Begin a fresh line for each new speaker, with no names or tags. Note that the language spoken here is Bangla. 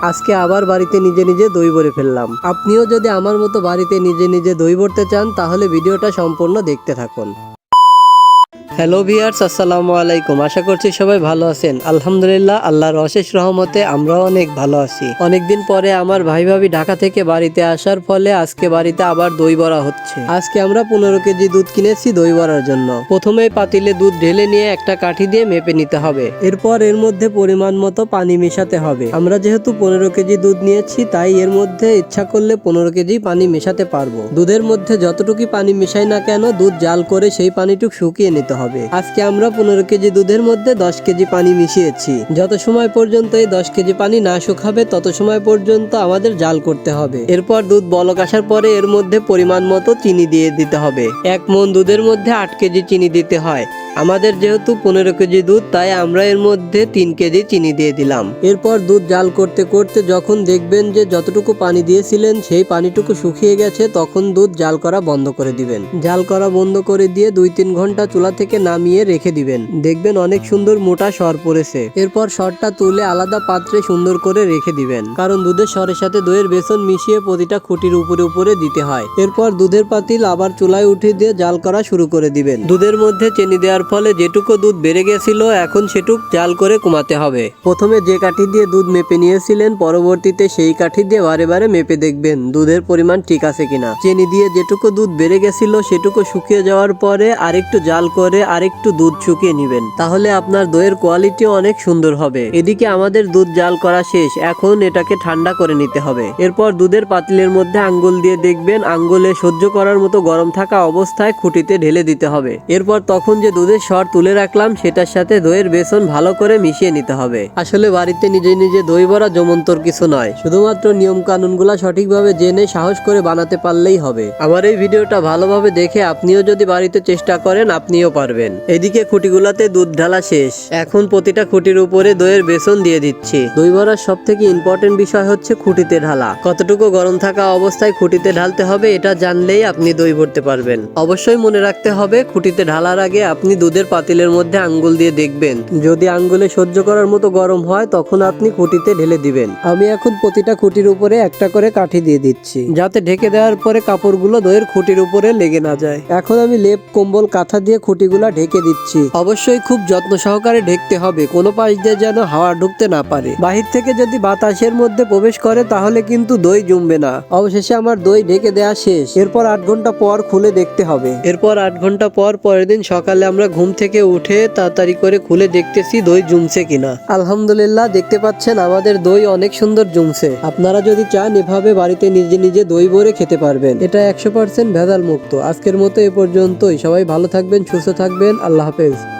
আজকে আবার বাড়িতে নিজে নিজে দই ভরে ফেললাম। আপনিও যদি আমার মতো বাড়িতে নিজে নিজে দই ভরতে চান তাহলে ভিডিওটা সম্পূর্ণ দেখতে থাকুন। হ্যালো ভিউয়ার্স, আসসালামু আলাইকুম। আশা করছি সবাই ভালো আছেন। আলহামদুলিল্লাহ, আল্লাহর অশেষ রহমতে আমরাও অনেক ভালো আছি। অনেকদিন পরে আমার ভাই ভাবি ঢাকা থেকে বাড়িতে আসার ফলে আজকে বাড়িতে আবার দই ভরা হচ্ছে। আজকে আমরা 15 কেজি দুধ কিনেছি দই ভরার জন্য। প্রথমে পাতিলে দুধ ঢেলে নিয়ে একটা কাঠি দিয়ে মেপে নিতে হবে। এরপর এর মধ্যে পরিমাণ মতো পানি মেশাতে হবে। আমরা যেহেতু 15 কেজি দুধ নিয়েছি তাই এর মধ্যে ইচ্ছা করলে 15 কেজি পানি মেশাতে পারবো। দুধের মধ্যে যতটুকু পানি মেশাই না কেন দুধ জাল করে সেই পানিটুকু শুকিয়ে নিতে হবে। আজকে আমরা 15 কেজি দুধের মধ্যে 10 কেজি পানি মিশিয়েছি। যত সময় পর্যন্ত এই 10 কেজি পানি না শুকাবে তত সময় পর্যন্ত আমাদের জাল করতে হবে। এরপর দুধ বলক আসার পরে এর মধ্যে পরিমাণ মতো চিনি দিয়ে দিতে হবে। 1 মণ দুধের মধ্যে 8 কেজি চিনি দিতে হয়। আমাদের যেহেতু 15 কেজি দুধ তাই আমরা এর মধ্যে 3 কেজি চিনি দিয়ে দিলাম। এরপর দুধ জাল করতে করতে যখন দেখবেন যে যতটুকু পানি দিয়েছিলেন সেই পানিটুকু শুকিয়ে গেছে তখন দুধ জাল করা বন্ধ করে দিবেন। জাল করা বন্ধ করে দিয়ে 2-3 ঘন্টা চুলা থেকে নামিয়ে রেখে দিবেন। দেখবেন অনেক সুন্দর মোটা সর পড়েছে। এরপর সরটা তুলে আলাদা পাত্রে সুন্দর করে রেখে দিবেন, কারণ দুধের সরের সাথে দইয়ের বেসন মিশিয়ে প্রতিটা খুঁটির উপরে উপরে দিতে হয়। এরপর দুধের পাতিল আবার চুলায় উঠিয়ে দিয়ে জাল করা শুরু করে দিবেন। দুধের মধ্যে চিনি দেওয়ার ফলে যেটুকু দুধ বেড়ে গেছিল এখন সেটুক জাল করে কমাতে হবে। প্রথমে যে কাঠি দিয়ে দুধ মেপে নিয়েছিলেন পরবর্তীতে সেই কাঠি দিয়ে বারে বারে মেপে দেখবেন দুধের পরিমাণ ঠিক আছে কিনা। চিনি দিয়ে যেটুকু দুধ বেড়ে গেছিল সেটুকু শুকিয়ে যাওয়ার পরে আরেকটু জাল করে আরেকটু দুধ শুকিয়ে নেবেন, তাহলে আপনার দইয়ের কোয়ালিটি অনেক সুন্দর হবে। এদিকে আমাদের দুধ জাল করা শেষ, এখন এটাকে ঠান্ডা করে নিতে হবে। এরপর দুধের পাতিলের মধ্যে আঙ্গুল দিয়ে দেখবেন আঙ্গুলে সহ্য করার মতো গরম থাকা অবস্থায় খুঁটিতে ঢেলে দিতে হবে। এরপর তখন যে দুধের সর তুলে রাখলাম সেটার সাথে দইয়ের বেসন ভালো করে মিশিয়ে নিতে হবে। আসলে বাড়িতে নিজে নিজে দই ভরা জমন্তর কিছু নয়, শুধুমাত্র নিয়ম কানুনগুলা সঠিকভাবে জেনে সাহস করে বানাতে পারলেই হবে। আমার এই ভিডিওটা ভালোভাবে দেখে আপনিও যদি বাড়িতে চেষ্টা করেন আপনিও পারবেন। এদিকে খুঁটিগুলাতে দুধ ঢালা শেষ, এখন প্রতিটা খুঁটির উপরে দইয়ের বেসন দিয়ে দিচ্ছি। দই ভরার সব থেকে ইম্পর্টেন্ট বিষয় হচ্ছে খুঁটিতে ঢালা। কতটুকু গরম থাকা অবস্থায় খুঁটিতে ঢালতে হবে এটা জানলেই আপনি দই ভরতে পারবেন। অবশ্যই মনে রাখতে হবে খুঁটিতে ঢালার আগে আপনি দুধের পাতিলের মধ্যে আঙ্গুল দিয়ে দেখবেন, যদি আঙ্গুলে সহ্য করার মতো গরম হয় তখন আপনি খুঁটিতে ঢেলে দিবেন। আমি এখন প্রতিটা খুঁটির উপরে একটা করে কাঠি দিয়ে দিচ্ছি যাতে ঢেকে দেওয়ার পরে কাপড়গুলো দইয়ের খুঁটির উপরে লেগে না যায়। এখন আমি লেপ কম্বল কাঁথা দিয়ে খুঁটিগুলা ঢেকে দিচ্ছি। অবশ্যই খুব যত্ন সহকারে ঢেকতে হবে, কোনো পাশ দিয়ে যেন হাওয়া ঢুকতে না পারে। বাহির থেকে যদি বাতাসের মধ্যে প্রবেশ করে তাহলে কিন্তু দই জমবে না। অবশেষে আমার দই ঢেকে দেওয়া শেষ। এরপর 8 ঘন্টা পর খুলে দেখতে হবে। এরপর 8 ঘন্টা পর পরের দিন সকালে আমরা ঘুম থেকে উঠে তাড়াতাড়ি করে খুলে দেখতেছি দই জমছে কিনা। আলহামদুলিল্লাহ, দেখতে পাচ্ছেন আমাদের দই অনেক সুন্দর জমছে। আপনারা যদি চান এভাবে বাড়িতে নিজে নিজে দই ভরে খেতে পারবেন। এটা 100% ভেজাল মুক্ত। আজকের মতো এ পর্যন্তই। সবাই ভালো থাকবেন, সুস্থ থাকবেন। আল্লাহ হাফেজ।